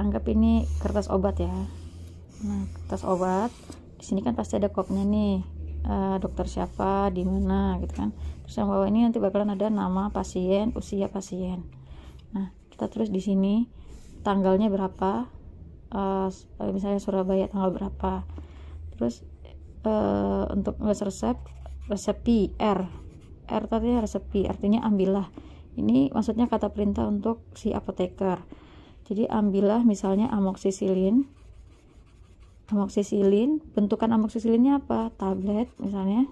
anggap ini kertas obat ya. Nah, kertas obat di sini kan pasti ada kodnya nih, dokter siapa, di mana gitu kan. Terus yang bawah ini nanti bakalan ada nama pasien, usia pasien. Nah, kita tulis di sini tanggalnya berapa, misalnya Surabaya tanggal berapa. Terus untuk nulis resepi R tadi resepi artinya ambillah. Ini maksudnya kata perintah untuk si apoteker. Jadi ambillah misalnya amoksisilin, bentukan amoksisilinnya apa, tablet misalnya.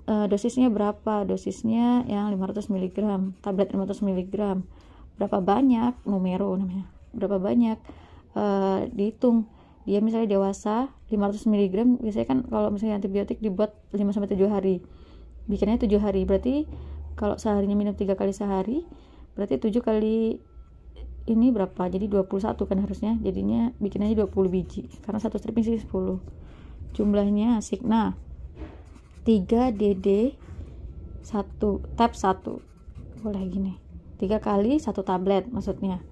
Dosisnya berapa, dosisnya yang 500 mg, tablet 500 mg. Berapa banyak, numero namanya, berapa banyak, dihitung. Dia misalnya dewasa 500 mg, biasanya kan kalau misalnya antibiotik dibuat 5-7 hari, bikinnya 7 hari, berarti kalau seharinya minum 3 kali sehari, berarti 7 kali ini berapa, jadi 21 kan harusnya, jadinya bikin aja 20 biji karena satu strip isi 10. Jumlahnya Signa 3DD 1 tab 1, boleh gini, 3 kali 1 tablet maksudnya.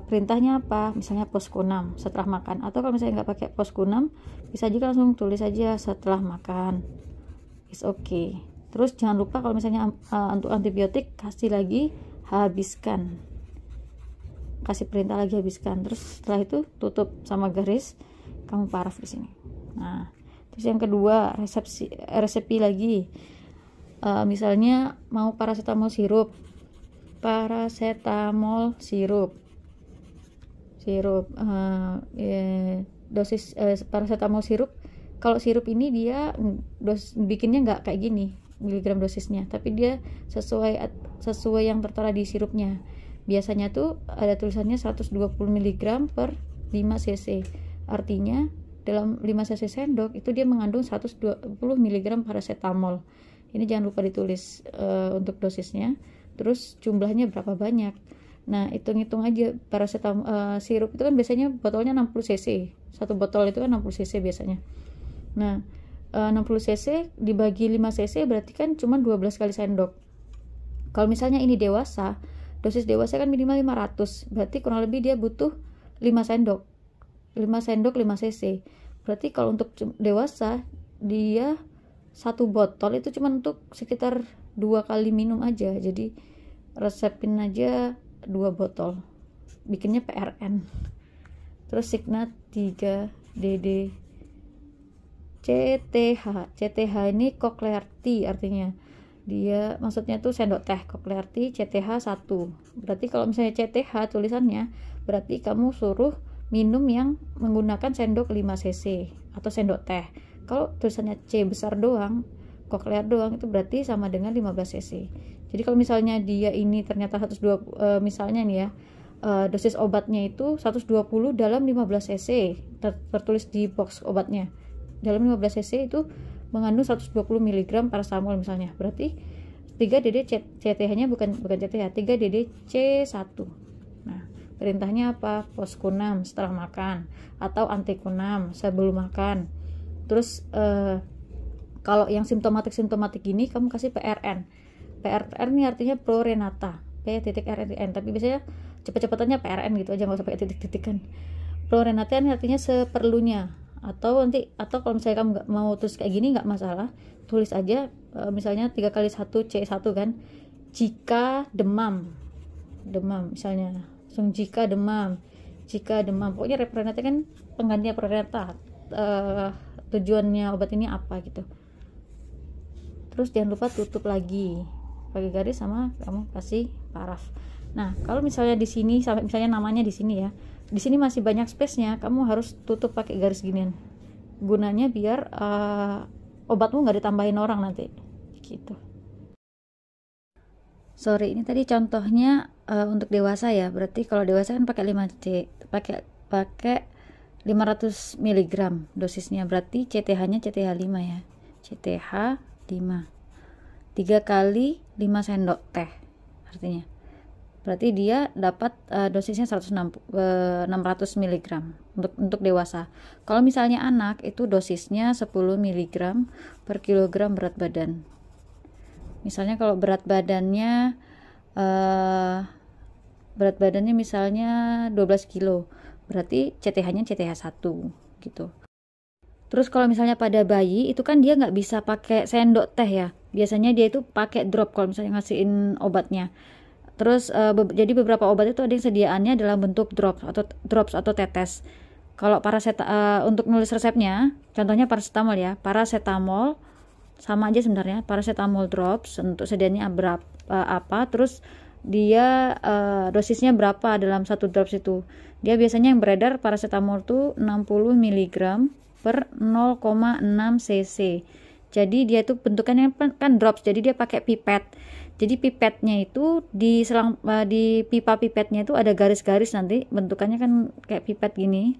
Perintahnya apa, misalnya poskunam setelah makan, atau kalau misalnya nggak pakai poskunam bisa juga langsung tulis aja setelah makan, is okay. Terus jangan lupa kalau misalnya untuk antibiotik kasih lagi habiskan, kasih perintah lagi habiskan. Terus setelah itu tutup sama garis, kamu paraf di sini. Nah, terus yang kedua resepi lagi, misalnya mau paracetamol sirup, dosis paracetamol sirup. Kalau sirup ini dia bikinnya nggak kayak gini miligram dosisnya, tapi dia sesuai yang tertera di sirupnya. Biasanya tuh ada tulisannya 120 mg per 5 cc, artinya dalam 5 cc sendok itu dia mengandung 120 mg paracetamol. Ini jangan lupa ditulis untuk dosisnya, terus jumlahnya berapa banyak. Nah, hitung-hitung aja. Paracetamol sirup itu kan biasanya botolnya 60 cc, satu botol itu kan 60 cc biasanya. Nah, 60 cc dibagi 5 cc berarti kan cuma 12 kali sendok. Kalau misalnya ini dewasa, dosis dewasa kan minimal 500, berarti kurang lebih dia butuh 5 sendok 5 cc. Berarti kalau untuk dewasa dia satu botol itu cuma untuk sekitar 2 kali minum aja. Jadi resepin aja 2 botol, bikinnya PRN. Terus Signa 3DD CTH ini cochlear tea, artinya dia maksudnya tuh sendok teh, cochlear tea CTH 1. Berarti kalau misalnya CTH tulisannya, berarti kamu suruh minum yang menggunakan sendok 5 cc atau sendok teh. Kalau tulisannya C besar doang, cochlear doang, itu berarti sama dengan 15 cc. Jadi kalau misalnya dia ini ternyata 120, misalnya nih ya, dosis obatnya itu 120 dalam 15 cc, tertulis di box obatnya. Dalam 15 cc itu mengandung 120 mg paracetamol misalnya. Berarti 3DD CTH-nya bukan CTH, 3DD C1. Nah, perintahnya apa? Poskunam setelah makan atau antikunam sebelum makan. Terus kalau yang simptomatik ini kamu kasih PRN. PRN ini artinya Prorenata, P.RN, tapi biasanya cepet-cepetannya PRN gitu aja, nggak usah pakai titik-titikan. Prorenata ini artinya seperlunya, atau kalau misalnya kamu nggak mau tulis kayak gini nggak masalah, tulis aja misalnya 3 kali 1 C1 kan, jika demam misalnya, langsung jika demam, pokoknya Prorenata kan penggantinya Prorenata, tujuannya obat ini apa gitu. Terus jangan lupa tutup lagi pakai garis sama kamu kasih paraf. Nah, kalau misalnya di sini sampai misalnya namanya di sini ya, di sini masih banyak space-nya, kamu harus tutup pakai garis ginian. Gunanya biar obatmu nggak ditambahin orang nanti gitu. Sorry, ini tadi contohnya untuk dewasa ya. Berarti kalau dewasa kan pakai 5C, pakai 500 mg dosisnya. Berarti CTH-nya CTH 5 ya. CTH 5. 3 kali 5 sendok teh artinya. Berarti dia dapat dosisnya 600 mg untuk dewasa. Kalau misalnya anak itu dosisnya 10 mg per kilogram berat badan. Misalnya kalau berat badannya berat badannya misalnya 12 kilo, berarti CTH-nya CTH 1 gitu. Terus kalau misalnya pada bayi itu kan dia nggak bisa pakai sendok teh ya, biasanya dia itu pakai drop kalau misalnya ngasihin obatnya. Terus jadi beberapa obat itu ada yang sediaannya dalam bentuk drops atau tetes. Kalau untuk nulis resepnya, contohnya paracetamol ya, paracetamol sama aja sebenarnya, paracetamol drops untuk sediaannya apa, terus dia dosisnya berapa dalam satu drops itu. Dia biasanya yang beredar paracetamol tuh 60 mg per 0,6 cc. Jadi dia tuh bentukannya kan drops, jadi dia pakai pipet. Jadi pipetnya itu di pipa pipetnya itu ada garis-garis, nanti bentukannya kan kayak pipet gini.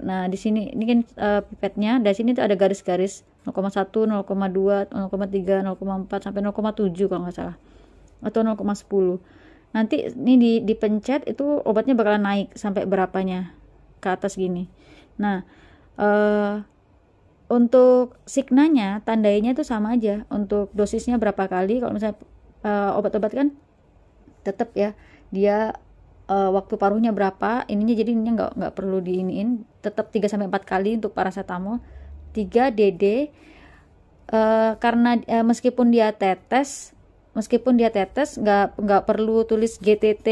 Nah di sini ini kan pipetnya, dari sini tuh ada garis-garis 0,1, 0,2, 0,3, 0,4 sampai 0,7 kalau nggak salah, atau 0,10. Nanti ini dipencet itu obatnya bakalan naik sampai berapanya ke atas gini. Nah untuk signanya, tandainya itu sama aja, untuk dosisnya berapa kali. Kalau misalnya obat-obat kan tetap ya, dia waktu paruhnya berapa, ininya jadi ininya nggak perlu diiniin, tetap 3-4 kali untuk paracetamol, 3 DD. Karena meskipun dia tetes nggak perlu tulis GTT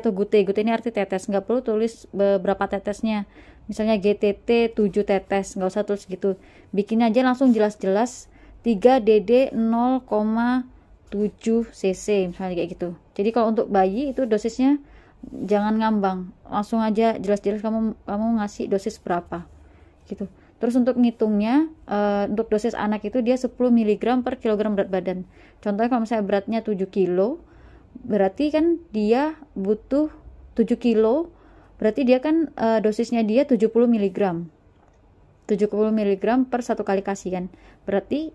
atau GUT ini arti tetes, nggak perlu tulis berapa tetesnya, misalnya GTT 7 tetes, nggak usah tulis gitu, bikin aja langsung jelas-jelas 3 DD 0,7 cc misalnya kayak gitu. Jadi kalau untuk bayi itu dosisnya jangan ngambang, langsung aja jelas-jelas kamu ngasih dosis berapa gitu. Terus untuk ngitungnya, untuk dosis anak itu dia 10 mg per kilogram berat badan. Contohnya kalau misalnya beratnya 7 kilo, berarti kan dia butuh 7 kilo, berarti dia kan dosisnya dia 70 mg 70 mg per 1 kali kasih kan, berarti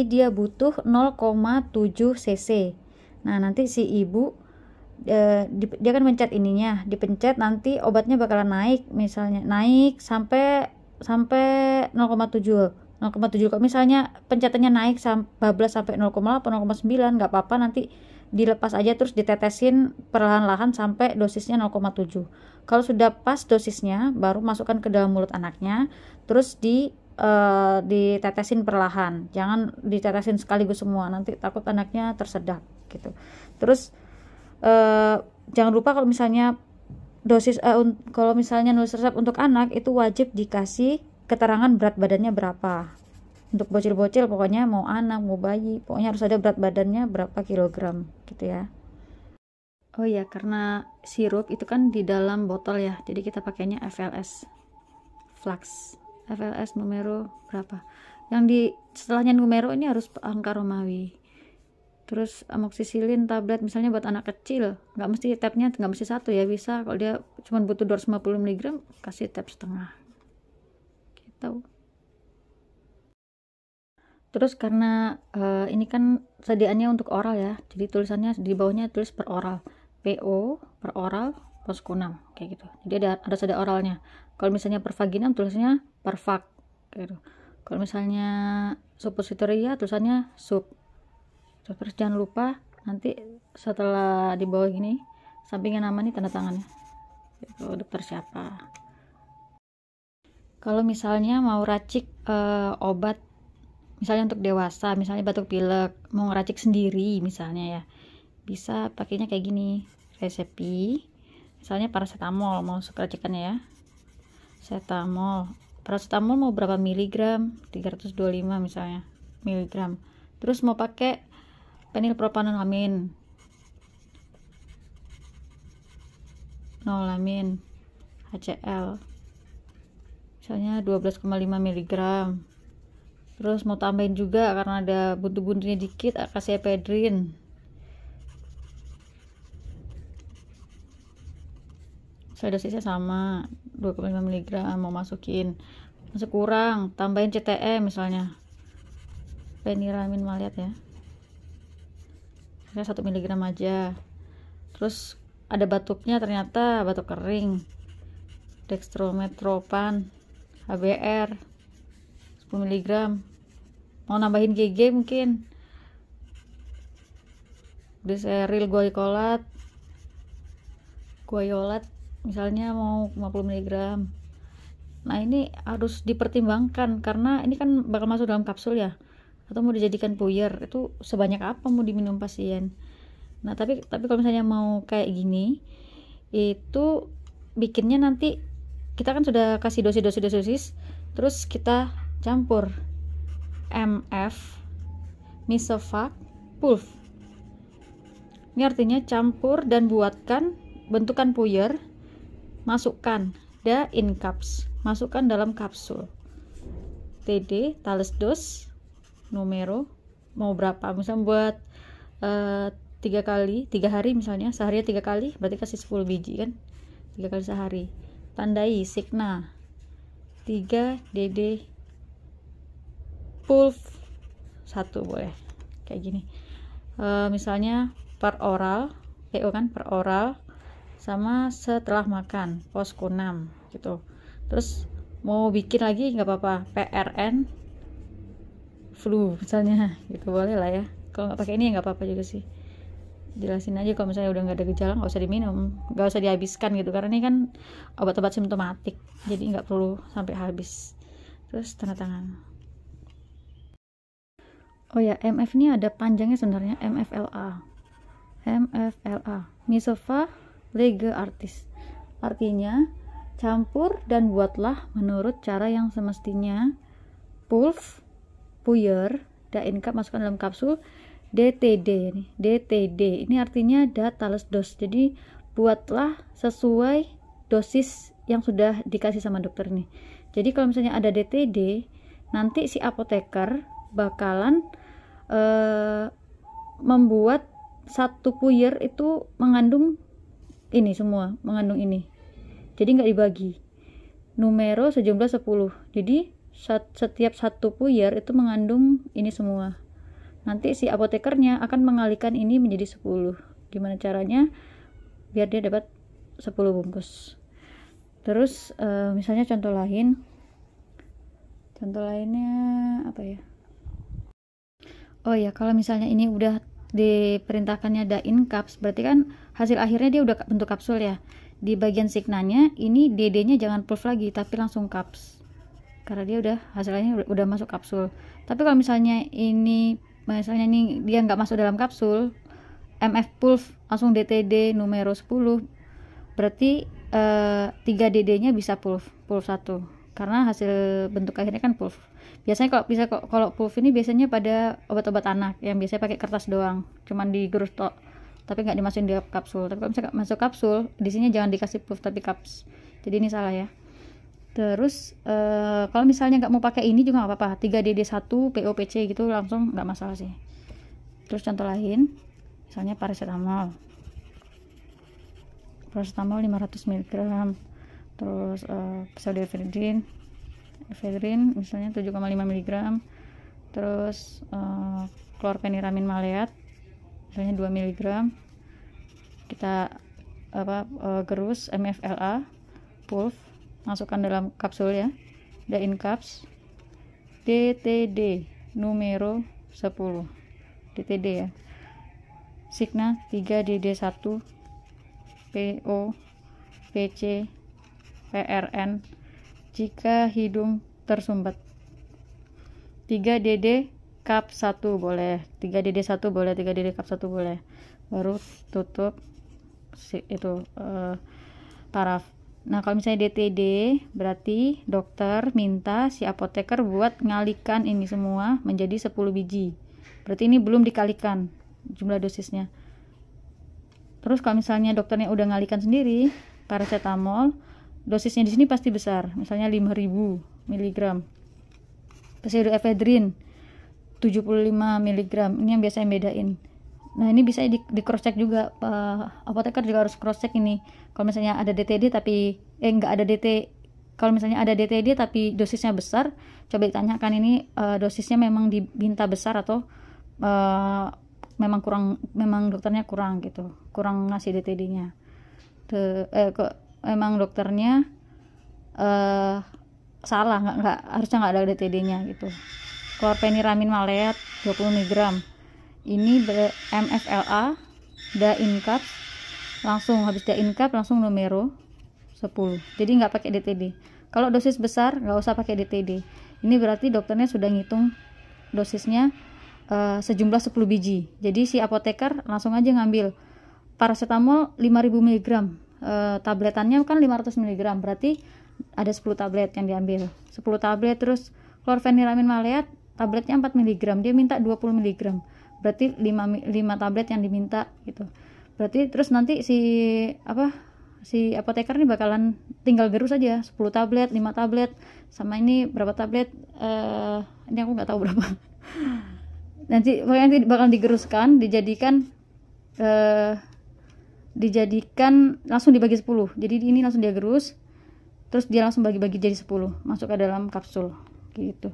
dia butuh 0,7 cc. Nah nanti si ibu dia kan mencet ininya, dipencet nanti obatnya bakalan naik, misalnya naik sampai 0,7. Kalau misalnya pencetannya naik bablas sampai 0,8, 0,9, nggak apa-apa, nanti dilepas aja terus ditetesin perlahan-lahan sampai dosisnya 0,7. Kalau sudah pas dosisnya, baru masukkan ke dalam mulut anaknya, terus ditetesin perlahan, jangan ditetesin sekaligus semua, nanti takut anaknya tersedak gitu. Terus jangan lupa kalau misalnya kalau misalnya nulis resep untuk anak itu wajib dikasih keterangan berat badannya berapa. Untuk bocil-bocil pokoknya, mau anak mau bayi, pokoknya harus ada berat badannya berapa kilogram gitu ya. Oh ya, karena sirup itu kan di dalam botol ya, jadi kita pakainya FLS Flux, FLS numero berapa, yang di setelahnya numero ini harus angka Romawi. Terus amoksisilin tablet misalnya buat anak kecil, nggak mesti tabnya nggak mesti 1 ya, bisa kalau dia cuma butuh 250 mg kasih tab setengah gitu. Terus karena ini kan sediaannya untuk oral ya, jadi tulisannya di bawahnya tulis per oral, PO per oral posko 6 kayak gitu, jadi ada sedia oralnya. Kalau misalnya per vaginam tulisannya per vag gitu. Kalau misalnya suppositoria tulisannya sub. Terus jangan lupa nanti setelah di bawah gini sampingnya nama nih tanda tangannya itu dokter siapa. Kalau misalnya mau racik obat misalnya untuk dewasa, misalnya batuk pilek, mau ngeracik sendiri misalnya ya, bisa pakainya kayak gini, resepi misalnya paracetamol, mau racikannya ya, paracetamol mau berapa miligram, 325 misalnya miligram. Terus mau pakai penilpropanolamin, nolamin, HCl misalnya 12,5 mg. Terus mau tambahin juga karena ada buntu-buntunya dikit, kasih ephedrine. Saya dosisnya sama 2,5 mg, mau masukin masih kurang, tambahin CTE misalnya peniramin maleat ya, saya 1 mg aja. Terus ada batuknya, ternyata batuk kering, dextrometropan HBR 10 mg. Mau nambahin GG mungkin Glyceril guaiolat misalnya mau 50 mg. Nah ini harus dipertimbangkan karena ini kan bakal masuk dalam kapsul ya, atau mau dijadikan puyer, itu sebanyak apa mau diminum pasien. Nah tapi kalau misalnya mau kayak gini, itu bikinnya nanti kita kan sudah kasih dosis, terus kita campur MF Misovac Pulv. Ini artinya campur dan buatkan bentukan puyer, masukkan in caps, masukkan dalam kapsul. TD Thales dose numero mau berapa, misalnya buat 3 hari misalnya, sehari 3 kali, berarti kasih 10 biji kan, 3 kali sehari. Tandai Signa 3 DD Pulv 1 boleh kayak gini. Misalnya per oral, PO kan per oral, sama setelah makan posko 6 gitu. Terus mau bikin lagi nggak apa-apa, PRN flu misalnya gitu, boleh lah ya. Kalau nggak pakai ini ya nggak apa-apa juga sih, jelasin aja kalau misalnya udah nggak ada gejala nggak usah diminum, nggak usah dihabiskan gitu, karena ini kan obat-obat simptomatik, jadi nggak perlu sampai habis. Terus tanda tangan. Oh ya, MF ini ada panjangnya sebenarnya, MFLA Misovac Lege Artis, artinya campur dan buatlah menurut cara yang semestinya. Pulv puyer, in cup, masukkan dalam kapsul. DTD ini artinya Thales dose, jadi buatlah sesuai dosis yang sudah dikasih sama dokter ini. Jadi kalau misalnya ada DTD, nanti si apoteker bakalan membuat satu puyer itu mengandung ini semua, mengandung ini, jadi nggak dibagi, numero sejumlah 10, jadi setiap satu puyer itu mengandung ini semua. Nanti si apotekernya akan mengalihkan ini menjadi 10. Gimana caranya biar dia dapat 10 bungkus. Terus misalnya contoh lainnya apa ya? Oh ya, kalau misalnya ini udah diperintahkannya in caps, berarti kan hasil akhirnya dia udah bentuk kapsul ya. Di bagian signanya ini DD-nya jangan pulv lagi, tapi langsung caps, karena dia udah hasilnya udah masuk kapsul. Tapi kalau misalnya ini dia nggak masuk dalam kapsul, MF Pulv langsung DTD numero 10, berarti 3 DD-nya bisa Pulv 1, karena hasil bentuk akhirnya kan Pulv. Biasanya kalau Pulv ini biasanya pada obat-obat anak yang biasanya pakai kertas doang, cuman digerus tok, tapi nggak dimasukin di kapsul. Tapi kalau misalnya masuk kapsul, di sini jangan dikasih Pulv tapi caps, jadi ini salah ya. Terus kalau misalnya nggak mau pakai ini juga nggak apa-apa, 3DD1 POPC gitu langsung nggak masalah sih. Terus contoh lain, misalnya paracetamol 500 mg, terus pseudoephedrine misalnya 7,5 mg, terus chlorpheniramine maleat misalnya 2 mg, kita gerus MFLA Pulv, masukkan dalam kapsul ya, in caps. DTD numero 10, DTD ya, Signa 3DD1 PO PC PRN jika hidung tersumbat. 3DD cup 1 boleh, 3DD1 boleh, 3DD cup 1 boleh, baru tutup itu paraf. Nah kalau misalnya DTD, berarti dokter minta si apoteker buat ngalikan ini semua menjadi 10 biji, berarti ini belum dikalikan jumlah dosisnya. Terus kalau misalnya dokternya udah ngalikan sendiri, paracetamol dosisnya di sini pasti besar, misalnya 5000 mg. Pseudoephedrine 75 mg, ini yang biasanya bedain. Nah ini bisa di cross check juga, apoteker juga harus cross check ini. Kalau misalnya ada DTD tapi nggak ada DT, kalau misalnya ada DTD tapi dosisnya besar, coba ditanyakan ini dosisnya memang diminta besar atau memang dokternya kurang gitu, kurang ngasih DTD-nya. Memang dokternya salah, nggak harusnya nggak ada DTD-nya gitu. Chlorpheniramine maleat 20 mg, ini MFLA Daincap, langsung habis Daincap langsung Numero 10. Jadi nggak pakai DTD. Kalau dosis besar nggak usah pakai DTD. Ini berarti dokternya sudah ngitung dosisnya sejumlah 10 biji. Jadi si apoteker langsung aja ngambil paracetamol 5000 mg. Tabletannya kan 500 mg. Berarti ada 10 tablet yang diambil. 10 tablet, terus chlorpheniramine maleat tabletnya 4 mg. Dia minta 20 mg. Berarti 5 tablet yang diminta gitu. Berarti terus nanti si apoteker ini bakalan tinggal gerus aja 10 tablet, 5 tablet, sama ini berapa tablet, ini aku nggak tahu berapa. Nanti pokoknya bakal digeruskan, dijadikan langsung dibagi 10. Jadi ini langsung dia gerus, terus dia langsung bagi-bagi jadi 10, masuk ke dalam kapsul gitu.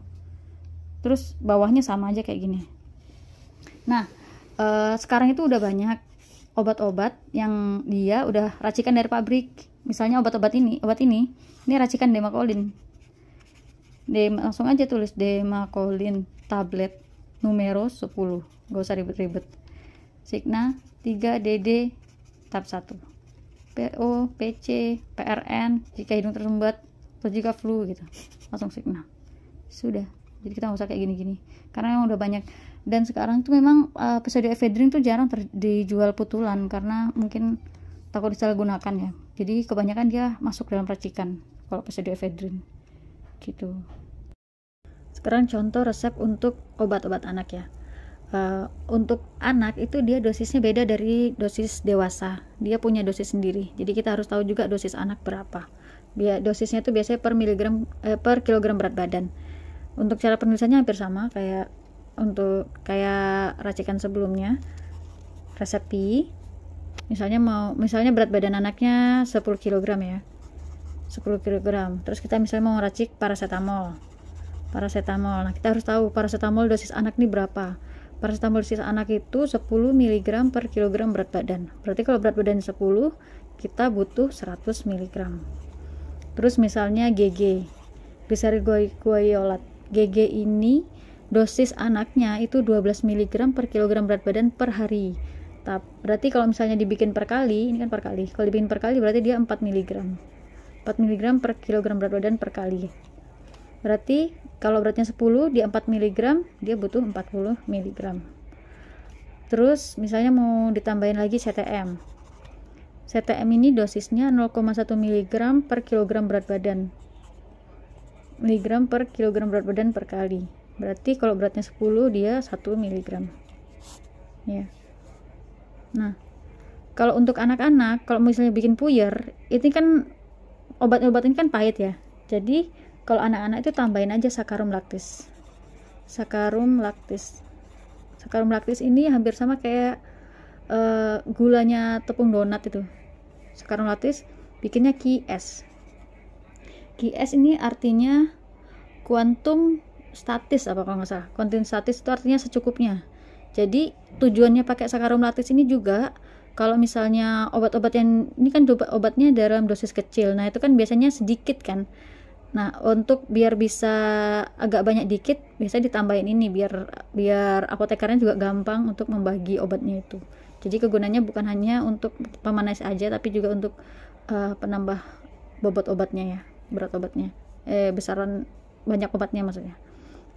Terus bawahnya sama aja kayak gini. Nah, sekarang itu udah banyak obat-obat yang dia udah racikan dari pabrik. Misalnya obat ini racikan Demacolin. Langsung aja tulis Demacolin tablet Numero 10. Gak usah ribet-ribet. Cigna 3DD tahap 1. PO, PC, PRN jika hidung tersumbat atau jika flu gitu. Langsung Cigna. Sudah. Jadi kita nggak usah kayak gini-gini. Karena yang udah banyak. Dan sekarang tuh memang pseudoephedrine tuh jarang dijual putulan karena mungkin takut disalahgunakan ya. Jadi kebanyakan dia masuk dalam racikan kalau pseudoephedrine gitu. Sekarang contoh resep untuk obat-obat anak ya. Untuk anak itu dia dosisnya beda dari dosis dewasa. Dia punya dosis sendiri. Jadi kita harus tahu juga dosis anak berapa. Dosisnya itu biasanya per kilogram berat badan. Untuk cara penulisannya hampir sama kayak racikan sebelumnya. Resepi. Misalnya berat badan anaknya 10 kg ya. 10 kg. Terus kita misalnya mau racik paracetamol. Nah, kita harus tahu paracetamol dosis anak ini berapa. Paracetamol dosis anak itu 10 mg per kilogram berat badan. Berarti kalau berat badan 10, kita butuh 100 mg. Terus misalnya GG, glyceryl guaiolate. GG ini dosis anaknya itu 12 mg per kilogram berat badan per hari. Berarti kalau misalnya dibikin per kali, ini kan per kali. Kalau dibikin per kali berarti dia 4 mg. 4 mg per kilogram berat badan per kali. Berarti kalau beratnya 10, dia 4 mg, dia butuh 40 mg. Terus misalnya mau ditambahin lagi CTM. CTM ini dosisnya 0,1 mg per kilogram berat badan. Miligram per kilogram berat badan per kali. Berarti kalau beratnya 10, dia 1 mg. Ya. Nah, kalau untuk anak-anak, kalau misalnya bikin puyer, ini kan obat-obat ini kan pahit ya. Jadi kalau anak-anak itu tambahin aja saccharum lactis. Saccharum lactis ini hampir sama kayak gulanya tepung donat itu. Saccharum lactis bikinnya QS. QS ini artinya kuantum statis apa kalau nggak salah. Kuantum statis itu artinya secukupnya. Jadi tujuannya pakai saccharum lactis ini juga kalau misalnya obat-obat yang ini kan obatnya dalam dosis kecil. Nah, itu kan biasanya sedikit kan. Nah, untuk biar bisa agak banyak dikit, biasanya ditambahin ini biar apotekernya juga gampang untuk membagi obatnya itu. Jadi kegunaannya bukan hanya untuk pemanas aja, tapi juga untuk penambah bobot obatnya ya, berat obatnya, besaran banyak obatnya maksudnya.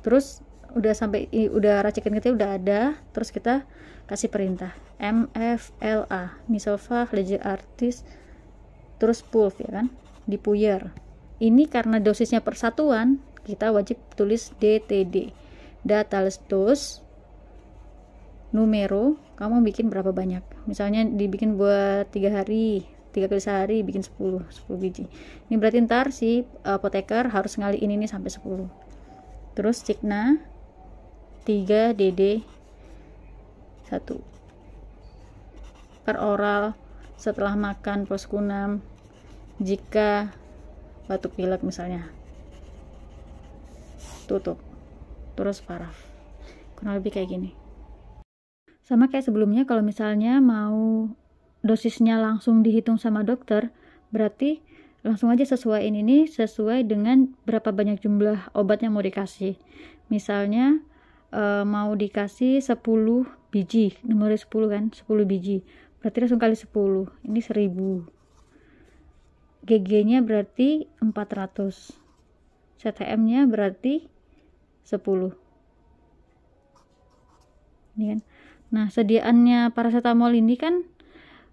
Terus udah racikan kita udah ada, terus kita kasih perintah MFLA, Misolva, Leger Artis, terus Pulv ya kan, di puyer. Ini karena dosisnya persatuan, kita wajib tulis DTD, data dose Numero. Kamu bikin berapa banyak? Misalnya dibikin buat 3 hari, 3 kali sehari bikin 10 biji. Ini berarti ntar si apoteker harus ngaliin ini sampai 10. Terus Cigna 3DD 1 per oral setelah makan proskunam jika batuk pilek misalnya, tutup. Terus paraf, kurang lebih kayak gini. Sama kayak sebelumnya, kalau misalnya mau dosisnya langsung dihitung sama dokter, berarti langsung aja sesuaiin ini sesuai dengan berapa banyak jumlah obat yang mau dikasih. Misalnya mau dikasih 10 biji, nomor 10 kan, 10 biji. berarti langsung kali 10, ini 1000. GG-nya berarti 400, CTM-nya berarti 10. Ini kan. Nah, sediaannya paracetamol ini kan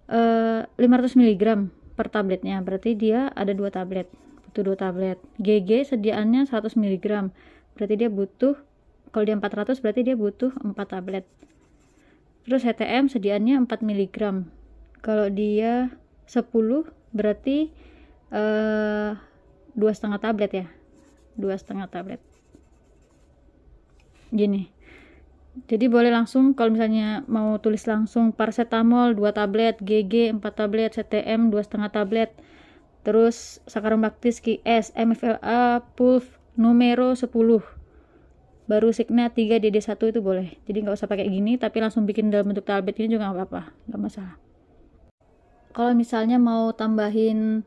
500 mg per tabletnya, berarti dia ada 2 tablet, butuh 2 tablet. GG sediaannya 100 mg, berarti dia butuh, kalau dia 400 berarti dia butuh 4 tablet. Terus CTM sediaannya 4 mg, kalau dia 10 berarti 2,5 tablet ya, 2,5 tablet gini. Jadi boleh langsung, kalau misalnya mau tulis langsung paracetamol 2 tablet, GG 4 tablet, CTM 2,5 tablet, terus Saccharomyces QS, MFLA, PULF, numero 10, baru signa 3DD1, itu boleh. Jadi nggak usah pakai gini, tapi langsung bikin dalam bentuk tablet ini juga nggak apa-apa, nggak masalah. Kalau misalnya mau tambahin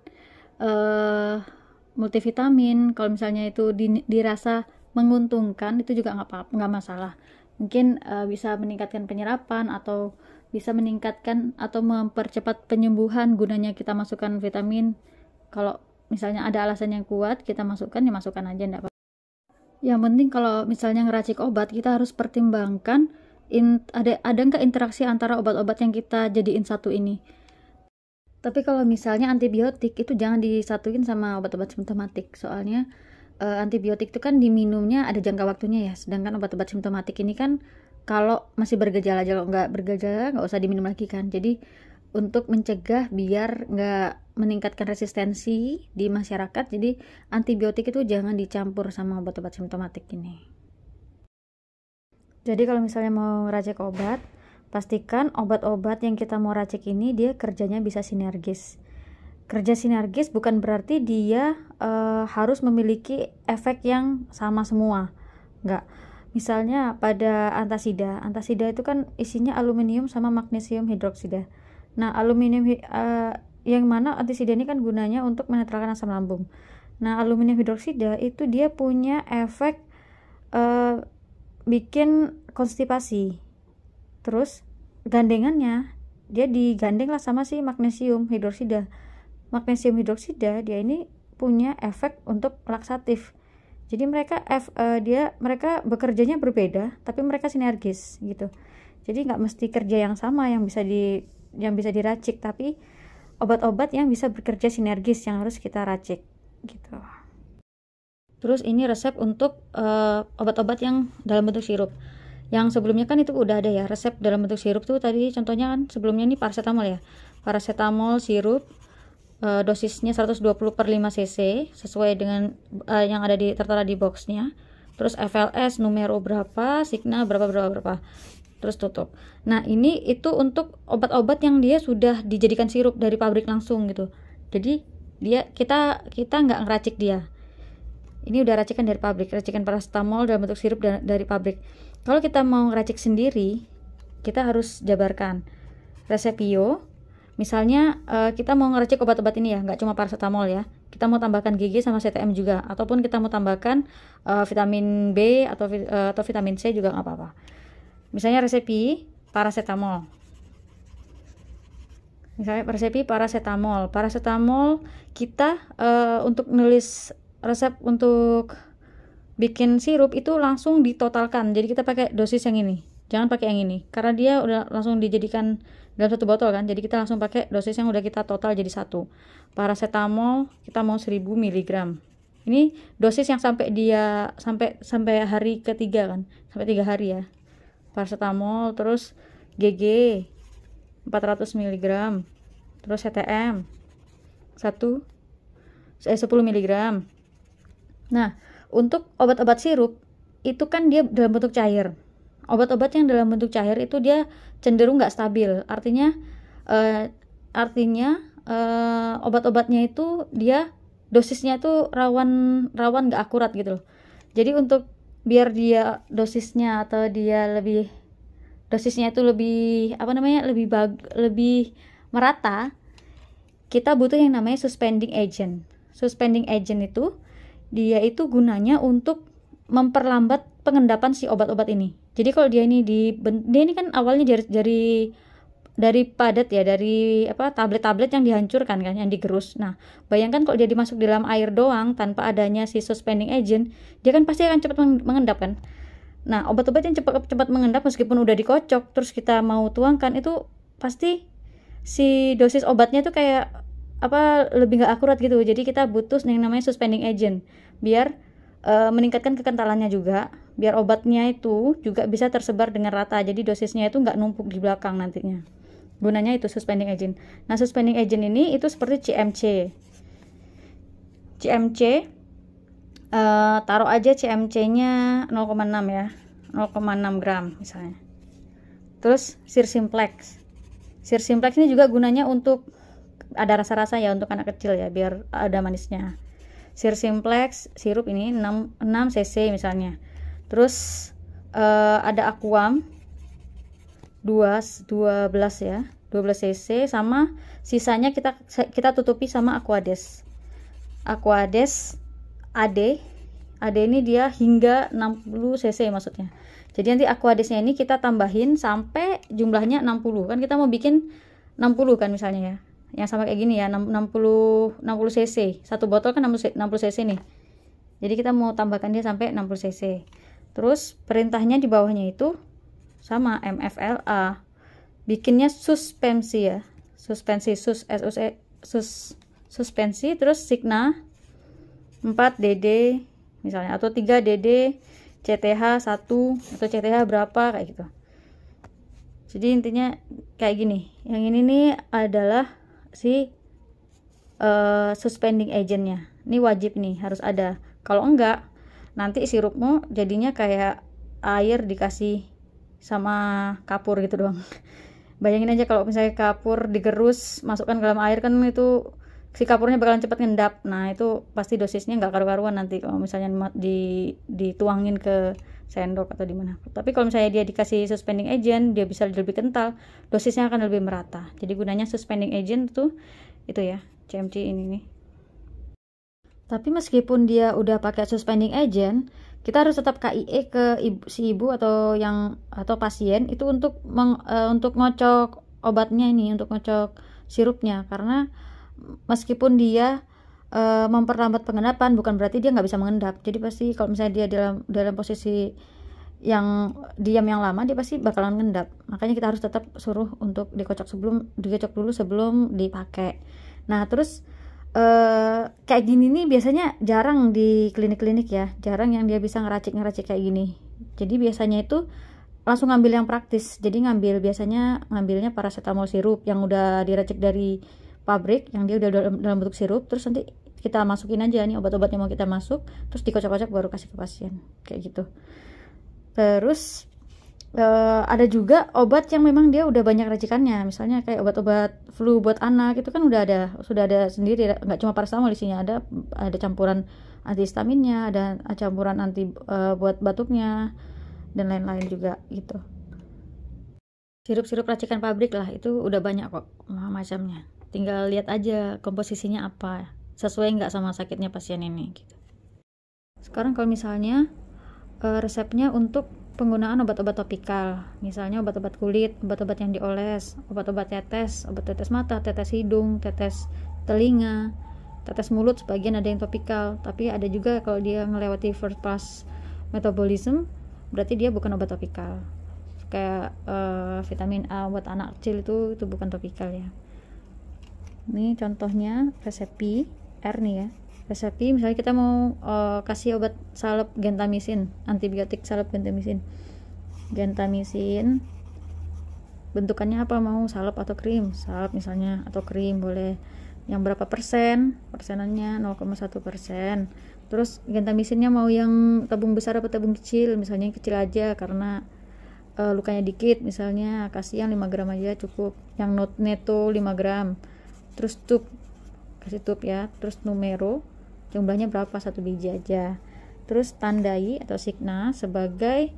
multivitamin, kalau misalnya itu dirasa menguntungkan, itu juga nggak masalah. Mungkin bisa meningkatkan penyerapan, atau bisa meningkatkan atau mempercepat penyembuhan, gunanya kita masukkan vitamin. Kalau misalnya ada alasan yang kuat, kita masukkan, ya masukkan aja, enggak apa-apa. Yang penting kalau misalnya ngeracik obat, kita harus pertimbangkan ada nggak interaksi antara obat-obat yang kita jadiin satu ini. Tapi kalau misalnya antibiotik itu jangan disatuin sama obat-obat simptomatik, soalnya antibiotik itu kan diminumnya ada jangka waktunya ya, sedangkan obat-obat simptomatik ini kan kalau masih bergejala, kalau nggak bergejala nggak usah diminum lagi kan. Jadi untuk mencegah biar nggak meningkatkan resistensi di masyarakat, jadi antibiotik itu jangan dicampur sama obat-obat simptomatik ini. Jadi kalau misalnya mau racik obat, pastikan obat-obat yang kita mau racik ini dia kerjanya bisa sinergis. Kerja sinergis bukan berarti dia harus memiliki efek yang sama semua, enggak. Misalnya pada antasida itu kan isinya aluminium sama magnesium hidroksida. Nah, aluminium yang mana antasida ini kan gunanya untuk menetralkan asam lambung. Nah, aluminium hidroksida itu dia punya efek bikin konstipasi. Terus gandengannya dia digandeng lah sama si magnesium hidroksida. Magnesium hidroksida dia ini punya efek untuk laksatif. Jadi mereka bekerjanya berbeda, tapi mereka sinergis gitu. Jadi nggak mesti kerja yang sama yang bisa diracik, tapi obat-obat yang bisa bekerja sinergis yang harus kita racik gitu. Terus ini resep untuk obat-obat yang dalam bentuk sirup. Yang sebelumnya kan itu udah ada ya, resep dalam bentuk sirup tuh tadi contohnya kan sebelumnya ini paracetamol ya. Paracetamol sirup dosisnya 120 per 5 cc sesuai dengan yang ada tertera di boxnya. Terus FLS numero berapa, signa berapa. Terus tutup. Nah, ini itu untuk obat-obat yang dia sudah dijadikan sirup dari pabrik langsung gitu. Jadi kita nggak ngeracik dia. Ini udah racikan dari pabrik, racikan paracetamol dalam bentuk sirup dari pabrik. Kalau kita mau ngeracik sendiri, kita harus jabarkan resepio. Misalnya kita mau ngeracik obat-obat ini ya, nggak cuma paracetamol ya. Kita mau tambahkan GG sama CTM juga, ataupun kita mau tambahkan vitamin B atau vitamin C juga nggak apa-apa. Misalnya resepi paracetamol. Paracetamol kita untuk nulis resep untuk bikin sirup itu langsung ditotalkan. Jadi kita pakai dosis yang ini, jangan pakai yang ini karena dia udah langsung dijadikan dalam satu botol kan. Jadi kita langsung pakai dosis yang udah kita total jadi satu. Paracetamol kita mau 1000 mg. Ini dosis yang sampai hari ketiga kan, sampai 3 hari ya. Paracetamol, terus GG 400 mg, terus CTM 10 mg. Nah, untuk obat-obat sirup itu kan dia dalam bentuk cair. Obat-obat yang dalam bentuk cair itu dia cenderung nggak stabil. Artinya obat-obatnya itu dia dosisnya itu rawan nggak akurat gitu loh. Jadi untuk biar dia dosisnya itu lebih lebih merata, kita butuh yang namanya suspending agent. Suspending agent itu dia itu gunanya untuk memperlambat pengendapan si obat-obat ini. Jadi kalau dia ini kan awalnya dari dari padat ya, dari apa, tablet-tablet yang dihancurkan kan, yang digerus. Nah, bayangkan kalau dia dimasuk di dalam air doang tanpa adanya si suspending agent, dia kan pasti akan cepat mengendap kan. Nah, obat-obat yang cepat mengendap meskipun udah dikocok terus kita mau tuangkan, itu pasti si dosis obatnya tuh kayak apa, lebih nggak akurat gitu. Jadi kita butuh yang namanya suspending agent biar meningkatkan kekentalannya juga, biar obatnya itu juga bisa tersebar dengan rata, jadi dosisnya itu nggak numpuk di belakang nantinya. Gunanya itu suspending agent. Nah, suspending agent ini itu seperti CMC. Taruh aja CMC-nya 0,6 ya, 0,6 gram misalnya. Terus Sir Simplex ini juga gunanya untuk ada rasa-rasa ya, untuk anak kecil ya, biar ada manisnya. Sir Simplex sirup ini 6 cc misalnya. Terus ada Aquam 12 ya, 12 cc, sama sisanya kita tutupi sama Aquades AD ini dia hingga 60 cc maksudnya. Jadi nanti Aquadesnya ini kita tambahin sampai jumlahnya 60 kan, kita mau bikin 60 kan misalnya ya, yang sama kayak gini ya, 60 cc, satu botol kan 60 cc nih, jadi kita mau tambahkan dia sampai 60 cc. Terus perintahnya di bawahnya itu sama MFLA, bikinnya suspensi ya, suspensi, terus Signa 4 DD misalnya, atau 3 DD CTH 1 atau CTH berapa kayak gitu. Jadi intinya kayak gini, yang ini nih adalah si suspending agentnya. Ini wajib nih, harus ada. Kalau enggak, nanti sirupmu jadinya kayak air dikasih sama kapur gitu doang. Bayangin aja kalau misalnya kapur digerus, masukkan ke dalam air kan, itu si kapurnya bakalan cepat ngendap. Nah, itu pasti dosisnya nggak karu-karuan nanti kalau misalnya dituangin ke sendok atau di mana. Tapi kalau misalnya dia dikasih suspending agent, dia bisa lebih kental, dosisnya akan lebih merata. Jadi gunanya suspending agent tuh itu ya, CMC ini nih. Tapi meskipun dia udah pakai suspending agent, kita harus tetap KIE ke si ibu atau pasien itu untuk ngocok obatnya ini, untuk ngocok sirupnya, karena meskipun dia memperlambat pengendapan, bukan berarti dia nggak bisa mengendap. Jadi pasti kalau misalnya dia dalam posisi yang diam yang lama, dia pasti bakalan mengendap. Makanya kita harus tetap suruh untuk dikocok dulu sebelum dipakai. Nah, terus kayak gini nih biasanya jarang di klinik-klinik ya, jarang yang dia bisa ngeracik kayak gini. Jadi biasanya itu langsung ngambil yang praktis. Jadi biasanya ngambilnya paracetamol sirup yang udah diracik dari pabrik, yang dia udah dalam bentuk sirup, terus nanti kita masukin aja nih obat-obatnya mau kita masuk, terus dikocok-kocok baru kasih ke pasien kayak gitu. Terus ada juga obat yang memang dia udah banyak racikannya, misalnya kayak obat-obat flu buat anak, itu kan sudah ada sendiri, nggak cuma paracetamol, isinya ada campuran antihistaminnya, ada campuran anti buat batuknya dan lain-lain juga gitu. Sirup-sirup racikan pabrik lah, itu udah banyak kok macamnya. Tinggal lihat aja komposisinya apa, sesuai nggak sama sakitnya pasien ini gitu. Sekarang kalau misalnya resepnya untuk penggunaan obat-obat topikal, misalnya obat-obat kulit, obat-obat yang dioles, obat-obat tetes, obat tetes mata, tetes hidung, tetes telinga, tetes mulut, sebagian ada yang topikal. Tapi ada juga kalau dia ngelewati first pass metabolism, berarti dia bukan obat topikal. Kayak vitamin A buat anak kecil itu bukan topikal ya. Ini contohnya resepi R nih ya. Resepi misalnya kita mau kasih obat salep gentamisin, antibiotik salep gentamisin. Bentukannya apa, mau salep atau krim? Salep misalnya atau krim boleh. Yang berapa persenannya 0,1%. Terus gentamisinnya mau yang tabung besar atau tabung kecil? Misalnya yang kecil aja karena lukanya dikit, misalnya kasih yang 5 gram aja cukup. Yang neto 5 gram. Terus kasih tube ya. Terus numero jumlahnya berapa, 1 biji aja. Terus tandai atau signa sebagai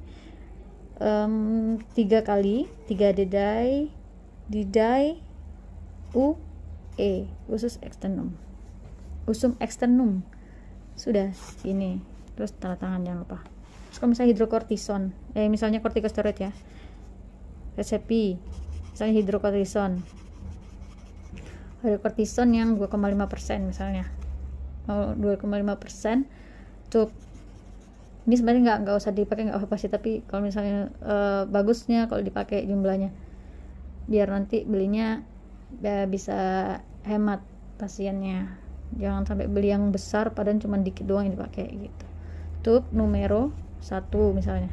3 kali 3 didai UE, usus eksternum. Sudah ini. Terus tanda tangan jangan lupa. Terus kalau misalnya hidrokortison, misalnya kortikosteroid ya, resepi misalnya hidrokortison yang 2,5% misalnya, 2,5% cukup. Ini sebenarnya nggak usah dipakai, nggak apa-apa sih, tapi kalau misalnya bagusnya kalau dipakai jumlahnya, biar nanti belinya bisa hemat pasiennya. Jangan sampai beli yang besar padahal cuma dikit doang yang dipakai gitu. Tube numero 1 misalnya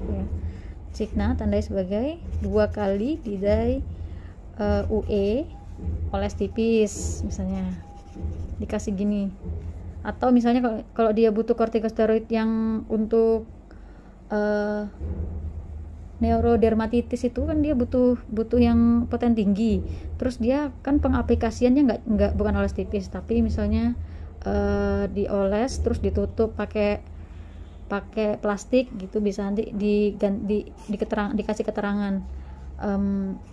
ya. Signa tandai sebagai 2 kali didai UE oles tipis misalnya, dikasih gini. Atau misalnya kalau dia butuh kortikosteroid yang untuk neurodermatitis itu kan dia butuh yang poten tinggi, terus dia kan pengaplikasiannya nggak bukan oles tipis, tapi misalnya dioles terus ditutup pakai plastik gitu, bisa nanti dikasih keterangan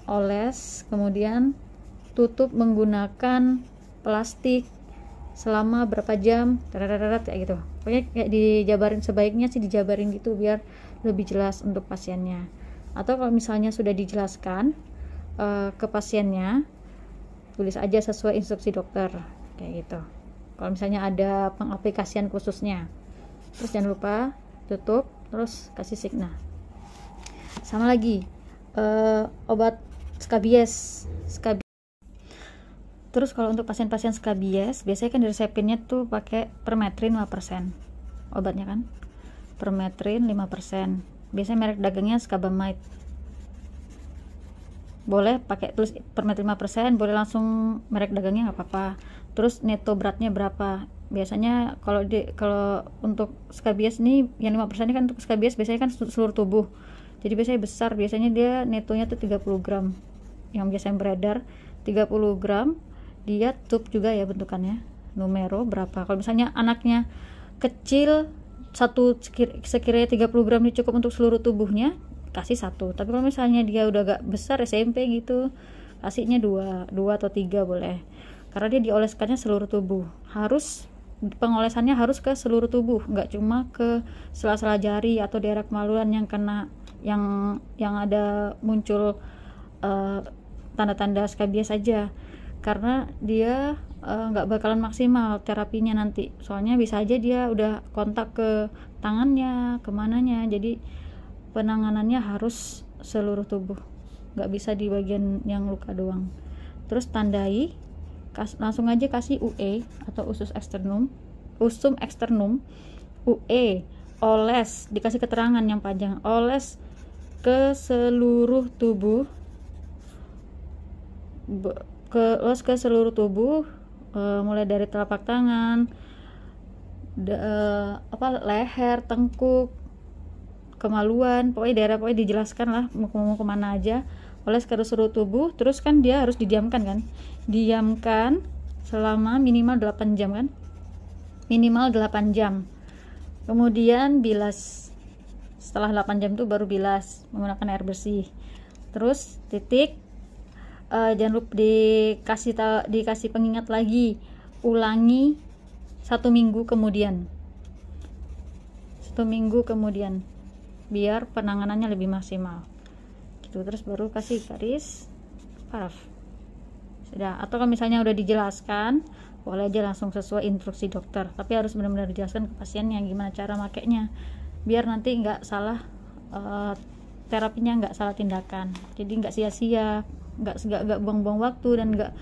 oles kemudian tutup menggunakan plastik selama berapa jam, kayak gitu. Pokoknya kayak dijabarin, sebaiknya sih dijabarin gitu biar lebih jelas untuk pasiennya. Atau kalau misalnya sudah dijelaskan ke pasiennya, tulis aja sesuai instruksi dokter kayak gitu. Kalau misalnya ada pengaplikasian khususnya, terus jangan lupa tutup, terus kasih Signa. Sama lagi obat skabies. Terus kalau untuk pasien-pasien skabies, biasanya kan diresepinnya tuh pakai permetrin 5% obatnya kan, permetrin 5%. Biasanya merek dagangnya Skabamide. Boleh pakai tulis permetrin 5%, boleh langsung merek dagangnya nggak apa-apa. Terus neto beratnya berapa? Biasanya kalau untuk skabies nih yang 5% ini kan untuk skabies biasanya kan seluruh tubuh. Jadi biasanya besar, biasanya dia netonya tuh 30 gram. Yang biasanya beredar 30 gram. Dia tube juga ya bentukannya, numero berapa. Kalau misalnya anaknya kecil, sekiranya 30 gram ini cukup untuk seluruh tubuhnya, kasih 1. Tapi kalau misalnya dia udah agak besar SMP gitu, kasihnya 2 atau 3 boleh, karena dia dioleskannya seluruh tubuh. Pengolesannya harus ke seluruh tubuh, nggak cuma ke sela-sela jari atau daerah kemaluan yang kena yang ada muncul tanda-tanda skabies saja, karena dia nggak bakalan maksimal terapinya nanti. Soalnya bisa aja dia udah kontak ke tangannya, kemananya, jadi penanganannya harus seluruh tubuh, nggak bisa di bagian yang luka doang. Terus tandai, langsung aja kasih UE atau usum externum, UE, oles, dikasih keterangan yang panjang, oles ke seluruh tubuh, ke seluruh tubuh, mulai dari telapak tangan, leher, tengkuk, kemaluan, pokoknya dijelaskan lah mau kemana aja, oles ke seluruh tubuh. Terus kan dia harus didiamkan selama minimal 8 jam kan, kemudian bilas. Setelah 8 jam itu baru bilas menggunakan air bersih. Terus titik, jangan lupa dikasih pengingat lagi, ulangi 1 minggu kemudian, biar penanganannya lebih maksimal gitu. Terus baru kasih garis paraf sudah. Atau kalau misalnya udah dijelaskan, boleh aja langsung sesuai instruksi dokter, tapi harus benar-benar dijelaskan ke pasiennya gimana cara makainya, biar nanti nggak salah terapinya, nggak salah tindakan, jadi nggak sia-sia, nggak buang-buang waktu, dan nggak